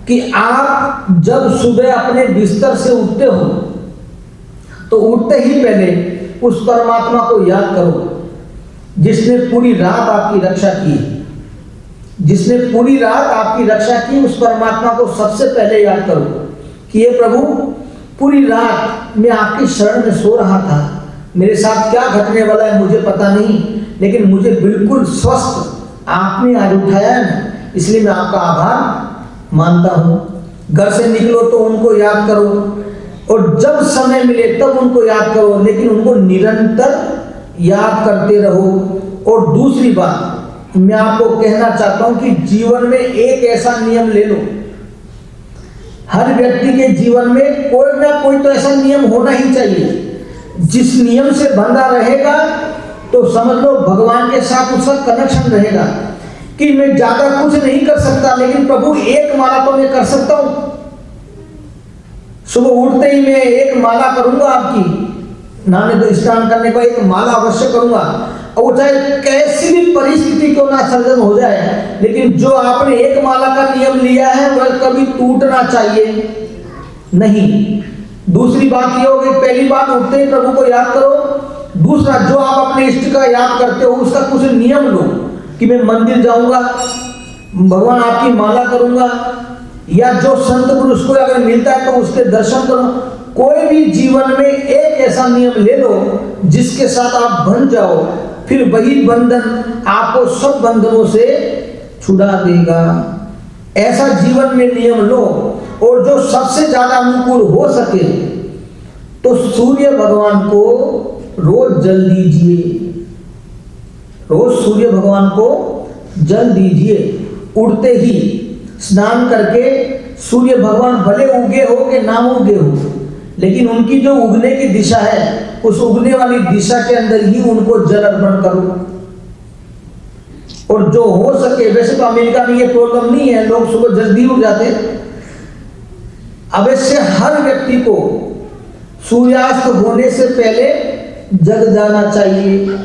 कि आप जब सुबह अपने बिस्तर से उठते हो तो उठते ही पहले उस परमात्मा को याद करो जिसने पूरी रात आपकी रक्षा की, जिसने पूरी रात आपकी रक्षा की, उस परमात्मा को सबसे पहले याद करो कि ये प्रभु, पूरी रात मैं आपकी शरण में सो रहा था, मेरे साथ क्या घटने वाला है मुझे पता नहीं, लेकिन मुझे बिल्कुल स्वस्थ आपने आज उठाया है, इसलिए मैं आपका आभार मानता हूं। घर से निकलो तो उनको याद करो, और जब समय मिले तब उनको याद करो, लेकिन उनको निरंतर याद करते रहो। और दूसरी बात मैं आपको कहना चाहता हूं कि जीवन में एक ऐसा नियम ले लो, हर व्यक्ति के जीवन में कोई ना कोई तो ऐसा नियम होना ही चाहिए, जिस नियम से बंधा रहेगा तो समझ लो भगवान के साथ उसका कनेक्शन रहेगा कि मैं ज्यादा कुछ नहीं कर सकता, लेकिन प्रभु एक माला तो मैं कर सकता हूं, सुबह उठते ही मैं एक माला करूंगा, आपकी नहाने तो स्नान करने का एक माला अवश्य करूंगा, और वो चाहे कैसी भी परिस्थिति क्यों ना सर्जन हो जाए, लेकिन जो आपने एक माला का नियम लिया है वह कभी टूटना चाहिए नहीं। दूसरी बात ये होगी, पहली बात उठते ही प्रभु को याद करो, दूसरा जो आप अपने इष्ट का याद करते हो उसका कुछ नियम लो कि मैं मंदिर जाऊंगा, भगवान आपकी माला करूंगा, या जो संत पुरुष को अगर मिलता है तो उसके दर्शन करो। कोई भी जीवन में एक ऐसा नियम ले लो जिसके साथ आप बंध जाओ, फिर वही बंधन आपको सब बंधनों से छुड़ा देगा। ऐसा जीवन में नियम लो, और जो सबसे ज्यादा अनुकूल हो सके तो सूर्य भगवान को रोज जल दीजिए, रोज सूर्य भगवान को जल दीजिए। उड़ते ही स्नान करके सूर्य भगवान भले उगे हो कि ना उगे हो, लेकिन उनकी जो उगने की दिशा है उस उगने वाली दिशा के अंदर ही उनको जल अर्पण करो। और जो हो सके, वैसे तो अमेरिका में ये प्रॉब्लम नहीं है, लोग सुबह जल्दी उठ जाते, अवश्य हर व्यक्ति को सूर्यास्त होने से पहले जग जाना चाहिए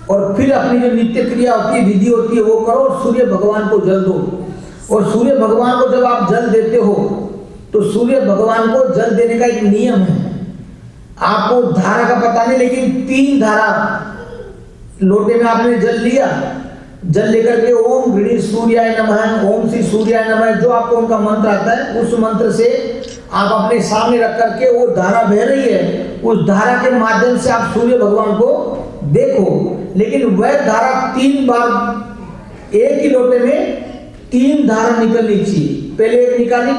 और फिर अपनी जो नित्य क्रिया होती है, विधि होती है, वो करो और सूर्य भगवान को जल दो। और सूर्य भगवान को जब आप जल देते हो तो सूर्य भगवान को जल देने का एक नियम है। आपको धारा का पता नहीं, लेकिन 3 धारा लोटे में आपने जल लिया, जल लेकर के ओम गृणी सूर्याय नमः, ओम श्री सूर्याय नमः, जो आपको उनका मंत्र आता है उस मंत्र से आप अपने सामने रख करके, वो धारा बह रही है, उस धारा के माध्यम से आप सूर्य भगवान को देखो। लेकिन वह धारा 3 बार एक ही लोटे में 3 धारा निकलनी चाहिए। पहले एक निकाली,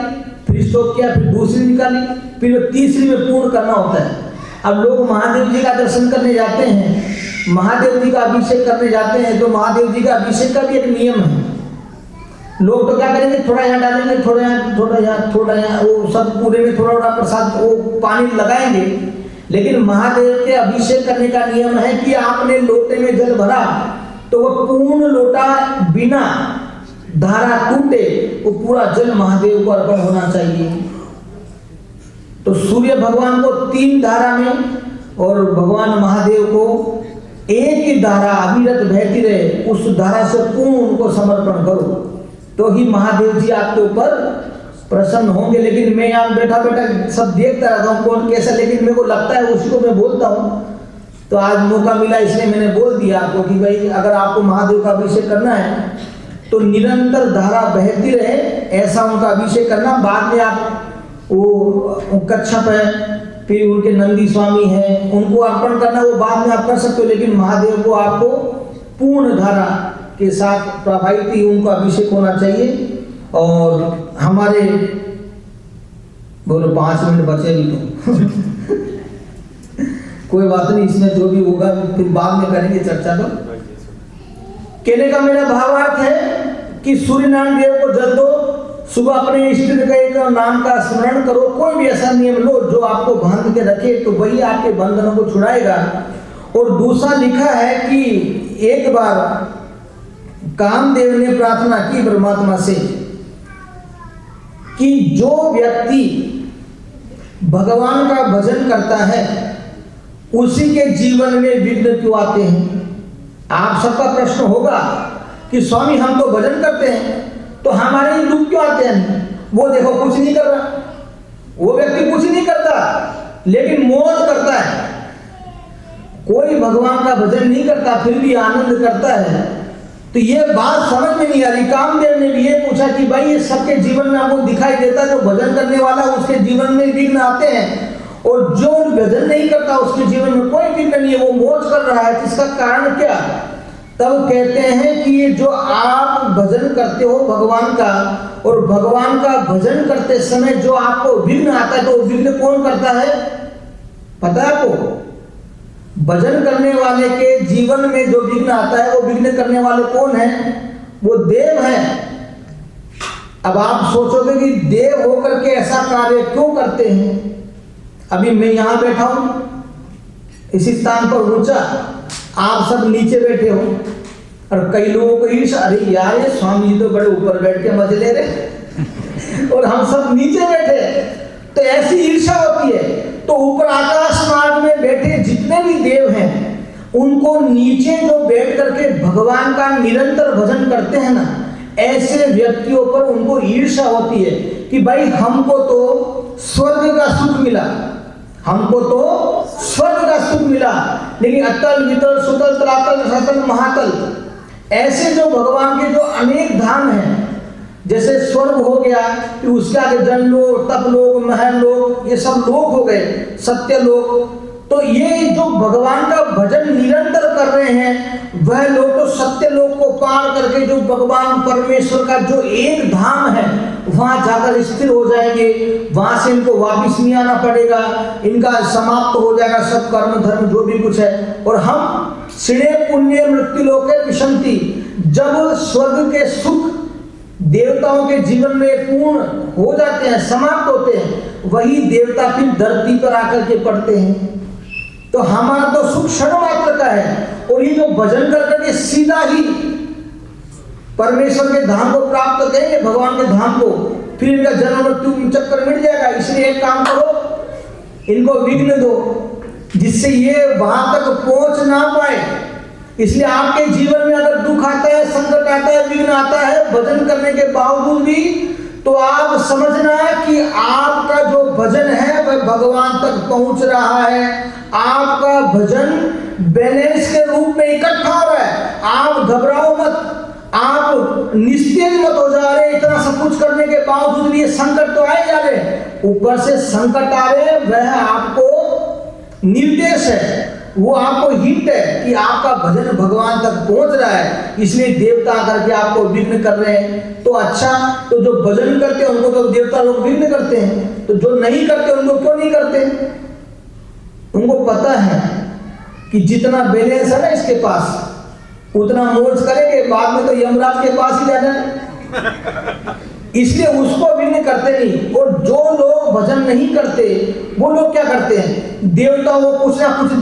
फिर स्टॉप किया, फिर दूसरी निकाली, फिर तीसरी में पूर्ण करना होता है। अब लोग महादेव जी का दर्शन करने जाते हैं, महादेव जी का अभिषेक करने जाते हैं, तो महादेव जी का अभिषेक का भी एक नियम है। लोग तो क्या करेंगे, थोड़ा यहाँ डालेंगे, थोड़ा यहाँ, थोड़ा यहाँ, थोड़ा यहाँ, वो सब पूरे में थोड़ा थोड़ा प्रसाद वो पानी लगाएंगे। लेकिन महादेव के अभिषेक करने का नियम है कि आपने लोटे में जल भरा तो वो पूर्ण लोटा बिना धारा टूटे वो पूरा जल महादेव को अर्पण होना चाहिए। तो सूर्य भगवान को 3 धारा में और भगवान महादेव को एक ही धारा अविरत बहती रहे, उस धारा से पूर्ण उनको समर्पण करो, तो ही महादेव जी आपके ऊपर प्रसन्न होंगे। लेकिन मैं यहाँ बैठा बैठा सब देखता रहता हूँ कौन कैसा, लेकिन मेरे को लगता है उसी को मैं बोलता हूँ। तो आज मौका मिला इसलिए मैंने बोल दिया आपको कि भाई अगर आपको महादेव का अभिषेक करना है तो निरंतर धारा बहती रहे, ऐसा उनका अभिषेक करना। बाद में आप वो कच्छप है, फिर उनके नंदी स्वामी हैं, उनको अर्पण करना वो बाद में आप कर सकते हो, लेकिन महादेव को आपको पूर्ण धारा के साथ प्रभावित ही उनका अभिषेक होना चाहिए। और हमारे बोलो 5 मिनट बचे भी तो कोई बात नहीं, इसमें जो भी होगा फिर बाद में करेंगे चर्चा। तो कहने का मेरा भावार्थ है कि सूर्य नारायण देव को जल दो, सुबह अपने इष्ट देव का नाम का स्मरण करो, कोई भी ऐसा नियम लो जो आपको बांध के रखे, तो वही आपके बंधनों को छुड़ाएगा। और दूसरा लिखा है कि एक बार कामदेव ने प्रार्थना की परमात्मा से कि जो व्यक्ति भगवान का भजन करता है उसी के जीवन में विघ्न क्यों आते हैं। आप सबका प्रश्न होगा कि स्वामी हम तो भजन करते हैं तो हमारे ही दुख क्यों आते हैं। वो देखो कुछ नहीं कर रहा, वो व्यक्ति कुछ नहीं करता लेकिन मौज करता है। कोई भगवान का भजन नहीं करता फिर भी आनंद करता है। तो ये बात समझ में नहीं आ रही। कामदेव ने भी ये पूछा कि भाई ये सबके जीवन में आपको दिखाई देता, जो भजन करने वाला उसके जीवन में विघ्न आते हैं और जो भजन नहीं करता उसके जीवन में कोई विघ्न नहीं है, वो मौज कर रहा है, इसका कारण क्या। तब कहते हैं कि ये जो आप भजन करते हो भगवान का, और भगवान का भजन करते समय जो आपको विघ्न आता है, तो विघ्न कौन करता है पता है आपको। भजन करने वाले के जीवन में जो विघ्न आता है वो विघ्न करने वाले कौन है, वो देव है। अब आप सोचोगे कि देव होकर के ऐसा कार्य क्यों करते हैं। अभी मैं यहां बैठा हूं इसी स्थान पर ऊंचा, आप सब नीचे बैठे हो और कई लोगों को ईर्ष्या, अरे यार ये स्वामी जी तो बड़े ऊपर बैठ के मजे ले रहे और हम सब नीचे बैठे, तो ऐसी ईर्ष्या होती है। तो ऊपर आकाश मार्ग में बैठे जितने भी देव हैं उनको नीचे जो बैठ करके भगवान का निरंतर भजन करते हैं ना, ऐसे व्यक्तियों पर उनको ईर्ष्या होती है कि भाई हमको तो स्वर्ग का सुख मिला, हमको तो स्वर्ग का सुख मिला, लेकिन अतल वितल सुतल तलातल रतल महातल ऐसे जो भगवान के जो अनेक धाम हैं, जैसे स्वर्ग हो गया कि उसके आगे जन लोग, तप लोग, महल लोग, ये सब लोग हो गए, सत्य लोग। तो तो ये जो भगवान का भजन निरंतर कर रहे हैं वह लोग तो सत्य लोक को पार करके जो भगवान परमेश्वर का जो एक धाम है वहां जाकर स्थिर हो जाएंगे, वहां से इनको वापिस नहीं आना पड़ेगा, इनका समाप्त हो जाएगा सब कर्म धर्म जो भी कुछ है। और हम श्रेय पुण्य मृत्यु लोके विशंति, जब स्वर्ग के सुख देवताओं के जीवन में पूर्ण हो जाते हैं, समाप्त होते हैं, वही देवता फिर धरती पर आकर के पड़ते हैं। तो हमारा तो सुख क्षण मात्र का है, और ये जो भजन कर करके सीधा ही परमेश्वर के धाम को प्राप्त करेंगे, भगवान के धाम को, फिर इनका जन्म मृत्यु चक्कर मिट जाएगा। इसलिए एक काम करो, इनको विघ्न दो जिससे ये वहां तक पहुंच ना पाए। इसलिए आपके जीवन में अगर दुख आता है, संकट आता है, विघ्न आता है भजन करने के बावजूद भी, तो आप समझना है कि आपका जो भजन है वह भगवान तक पहुंच रहा है। आपका भजन बैलेंस के रूप में इकट्ठा हो रहा है। आप घबराओ मत, आप निस्तेज मत हो जा रहे। इतना सब कुछ करने के बावजूद भी ये संकट तो आए जा रहे, ऊपर से संकट आ रहे, वह आपको निर्देश है, वो आपको हिंट है कि आपका भजन भगवान तक पहुंच रहा है। इसलिए देवता करके आपको विघ्न कर रहे हैं। तो अच्छा, तो जो भजन करते हैं उनको तो देवता लोग विघ्न करते हैं, तो जो नहीं करते उनको क्यों नहीं करते? उनको पता है कि जितना बैलेंस है ना इसके पास, उतना मौज करेंगे, बाद में तो यमराज के पास ही जाना है। इसलिए उसको विघ्न करते नहीं। और जो लोग भजन नहीं करते वो लोग क्या करते हैं? देवताओं को कुछ ना कुछ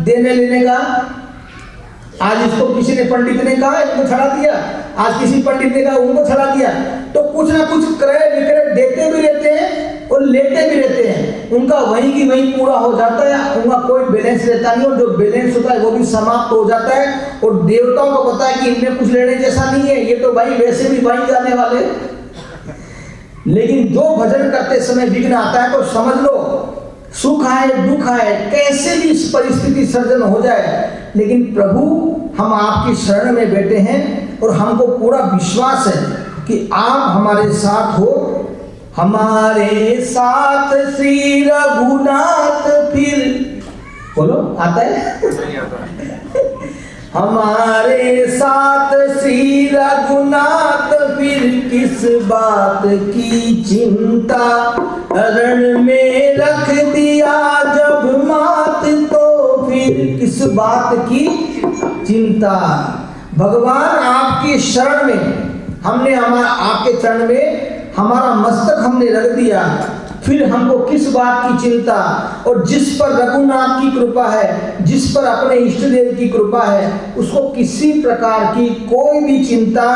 देने लेने का। आज इसको किसी ने पंडित ने कहा, इनको छड़ा दिया, आज किसी पंडित ने कहा, उनको छड़ा दिया। तो कुछ ना कुछ क्रय विक्रय देते भी रहते हैं और लेते भी रहते हैं। उनका वहीं की वहीं पूरा हो जाता है, उनका कोई बैलेंस रहता नहीं, और जो बैलेंस होता है वो भी समाप्त हो जाता है। और देवताओं को पता है कि इनमें कुछ लेने जैसा नहीं है, ये तो भाई वैसे भी वहीं जाने वाले। लेकिन जो भजन करते समय विघ्न आता है तो समझ लो, सुख आए दुख आए, कैसे भी इस परिस्थिति सर्जन हो जाए, लेकिन प्रभु हम आपकी शरण में बैठे हैं और हमको पूरा विश्वास है कि आप हमारे साथ हो। हमारे साथ श्री रघुनाथ, फिर बोलो आता है हमारे साथ श्री रघुनाथ, फिर किस बात की चिंता, रण में रख दिया जब मात, तो फिर किस बात की चिंता। भगवान आपकी शरण में हमने आपके चरण में हमारा मस्तक हमने रख दिया, फिर हमको किस बात की चिंता। और जिस पर रघुनाथ की कृपा है, जिस पर अपने इष्ट देव की कृपा है, उसको किसी प्रकार की कोई भी चिंता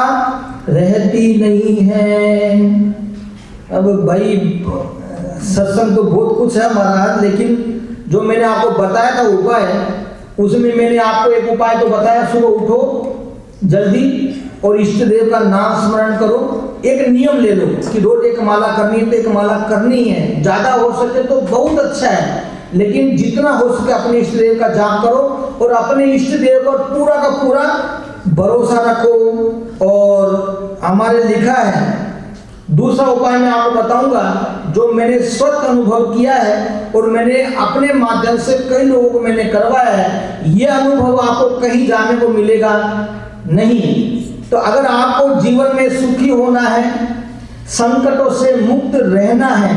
रहती नहीं है। अब भाई सत्संग तो बहुत कुछ है महाराज, लेकिन जो मैंने आपको बताया था उपाय, उसमें मैंने आपको एक उपाय तो बताया, सुबह उठो जल्दी और इष्ट देव का नाम स्मरण करो। एक नियम ले लो कि रोज एक माला करनी है तो एक माला करनी है, ज्यादा हो सके तो बहुत अच्छा है, लेकिन जितना हो सके अपने इष्ट देव का जाप करो और अपने इष्ट देव पर पूरा का पूरा भरोसा रखो। और हमारे लिखा है, दूसरा उपाय मैं आपको बताऊंगा जो मैंने स्वतः अनुभव किया है और मैंने अपने माध्यम से कई लोगों को मैंने करवाया है। यह अनुभव आपको कहीं जाने को मिलेगा नहीं। तो अगर आपको जीवन में सुखी होना है, संकटों से मुक्त रहना है,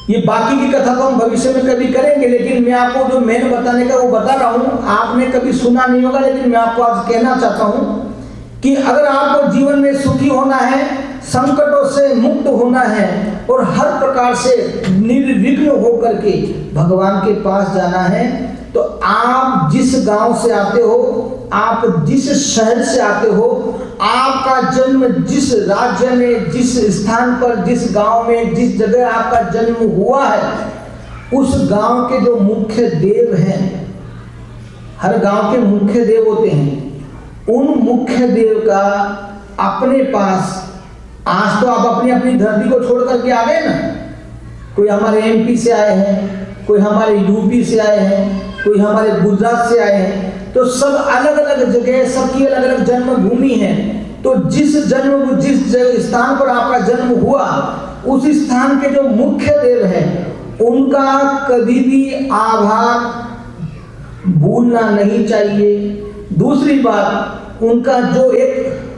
ये बाकी की कथा तो हम भविष्य में कभी करेंगे, लेकिन मैं आपको जो मैंने बताने का वो बता रहा हूँ। आपने कभी सुना नहीं होगा, लेकिन मैं आपको आज कहना चाहता हूँ कि अगर आपको जीवन में सुखी होना है, संकटों से मुक्त होना है और हर प्रकार से निर्विघ्न होकर के भगवान के पास जाना है, तो आप जिस गांव से आते हो, आप जिस शहर से आते हो, आपका जन्म जिस राज्य में, जिस स्थान पर, जिस गांव में, जिस जगह आपका जन्म हुआ है, उस गांव के जो मुख्य देव हैं, हर गांव के मुख्य देव होते हैं, उन मुख्य देव का अपने पास, आज तो आप अपनी अपनी धरती को छोड़ करके आ गए ना, कोई हमारे एमपी से आए हैं, कोई हमारे यूपी से आए हैं, कोई हमारे गुजरात से आए हैं, तो सब अलग अलग जगह, सबकी अलग अलग जन्मभूमि है। तो जिस स्थान पर आपका जन्म हुआ, उस स्थान के जो मुख्य देव है, उनका कभी भी आभार भूलना नहीं चाहिए। दूसरी बात, उनका जो एक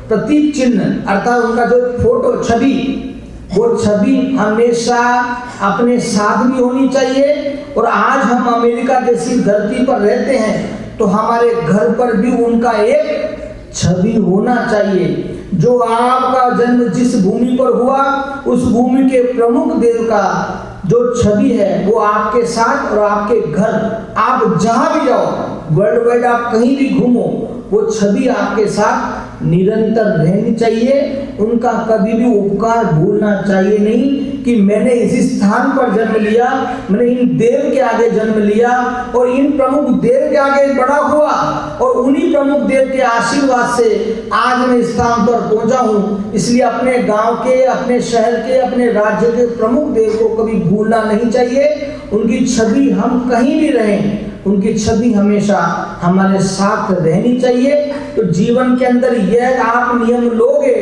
प्रतीक चिन्ह अर्थात उनका जो फोटो छवि, वो छवि हमेशा अपने साथ भी होनी चाहिए। और आज हम अमेरिका जैसी धरती पर रहते हैं तो हमारे घर पर भी उनका एक छवि होना चाहिए। जो आपका जन्म जिस भूमि पर हुआ उस भूमि के प्रमुख देव का जो छवि है वो आपके साथ और आपके घर, आप जहां भी जाओ वर्ल्ड वाइड, आप कहीं भी घूमो, वो छवि आपके साथ निरंतर रहनी चाहिए। उनका कभी भी उपकार भूलना चाहिए नहीं कि मैंने इसी स्थान पर जन्म लिया, मैंने इन देव के आगे जन्म लिया और इन प्रमुख देव के आगे बड़ा हुआ और उन्हीं प्रमुख देव के आशीर्वाद से आज मैं इस स्थान पर पहुंचा हूं। इसलिए अपने गांव के, अपने शहर के, अपने राज्य के प्रमुख देव को कभी भूलना नहीं चाहिए। उनकी छवि हम कहीं भी रहें, उनकी छवि हमेशा हमारे साथ रहनी चाहिए। तो जीवन के अंदर यह आप नियम लोगे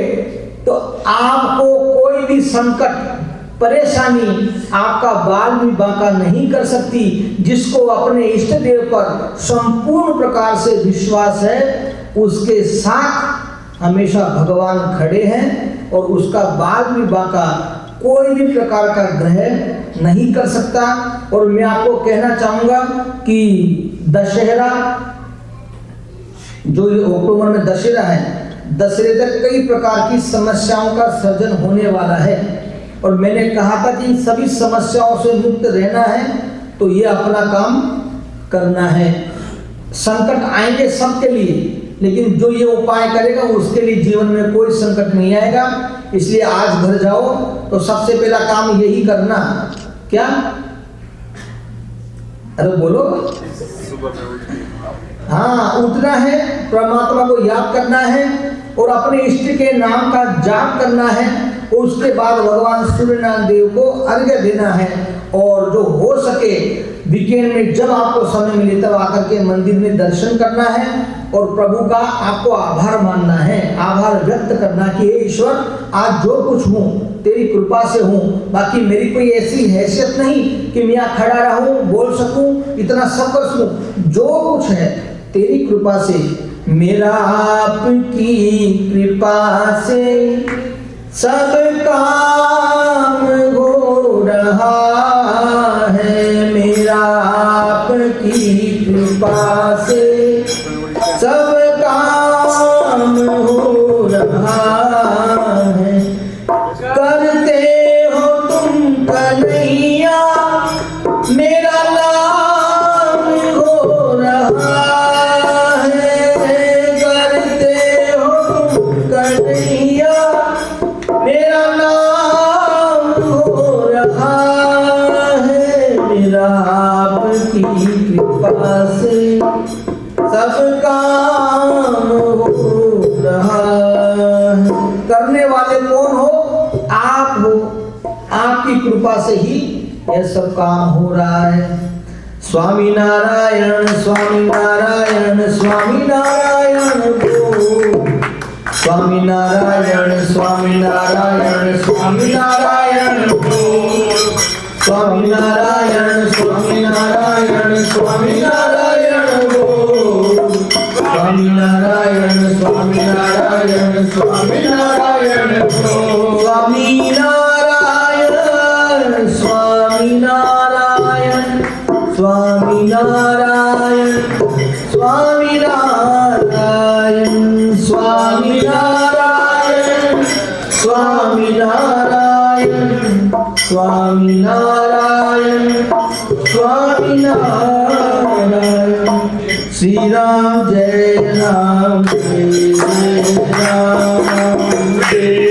तो आपको कोई भी संकट, परेशानी आपका बाल भी बांका नहीं कर सकती। जिसको अपने इष्ट देव पर संपूर्ण प्रकार से विश्वास है उसके साथ हमेशा भगवान खड़े हैं और उसका बाल भी बांका कोई भी प्रकार का ग्रह नहीं कर सकता। और मैं आपको कहना चाहूंगा कि दशहरा, जो अक्टूबर में दशहरा है, दशहरे तक कई प्रकार की समस्याओं का सर्जन होने वाला है। और मैंने कहा था कि सभी समस्याओं से मुक्त रहना है तो ये अपना काम करना है। संकट आएंगे सबके लिए, लेकिन जो ये उपाय करेगा उसके लिए जीवन में कोई संकट नहीं आएगा। इसलिए आज घर जाओ तो सबसे पहला काम यही करना, क्या? अरे बोलो। हाँ, उठना है, परमात्मा को याद करना है और अपने इष्ट के नाम का जाप करना है। उसके बाद भगवान सूर्यनारायण देव को अर्घ्य देना है। और जो हो सके वीकेंड में जब आपको समय मिले तब आकर के मंदिर में दर्शन करना है और प्रभु का आपको आभार मानना है, आभार व्यक्त करना कि हे ईश्वर, आज जो कुछ हूँ तेरी कृपा से हूँ, बाकी मेरी कोई ऐसी हैसियत नहीं कि मैं यहाँ खड़ा रहूं, बोल सकूं, इतना सब कर सकूं। जो कुछ है तेरी कृपा से, मेरा आपकी कृपा से सब काम हो रहा है। मेरा आपकी कृपा से सब काम हो रहा है। करते हो तुम कन्हैया मेरा नाम हो रहा है। करते हो तुम कन्हैया मेरा नाम हो रहा है। मेरा आपकी कृपा से सब काम हो रहा है। करने वाले कौन हो? आप हो। आपकी कृपा से ही यह सब काम हो रहा है। स्वामी नारायण, स्वामी नारायण, स्वामी नारायण बोल। स्वामी नारायण, स्वामी नारायण, स्वामी नारायण बोल। स्वामी नारायण, स्वामी नारायण, स्वामी नारायण बोल। स्वामी नारायण, स्वामी नारायण, स्वामी नारायण बोल। स्वामी नारायण, स्वामी नारायण, स्वामी नारायण, स्वामी नारायण, स्वामी नारायण, स्वामी नारायण, स्वामी नारायण, स्वामी नारायण। श्री राम जय राम, जय राम जय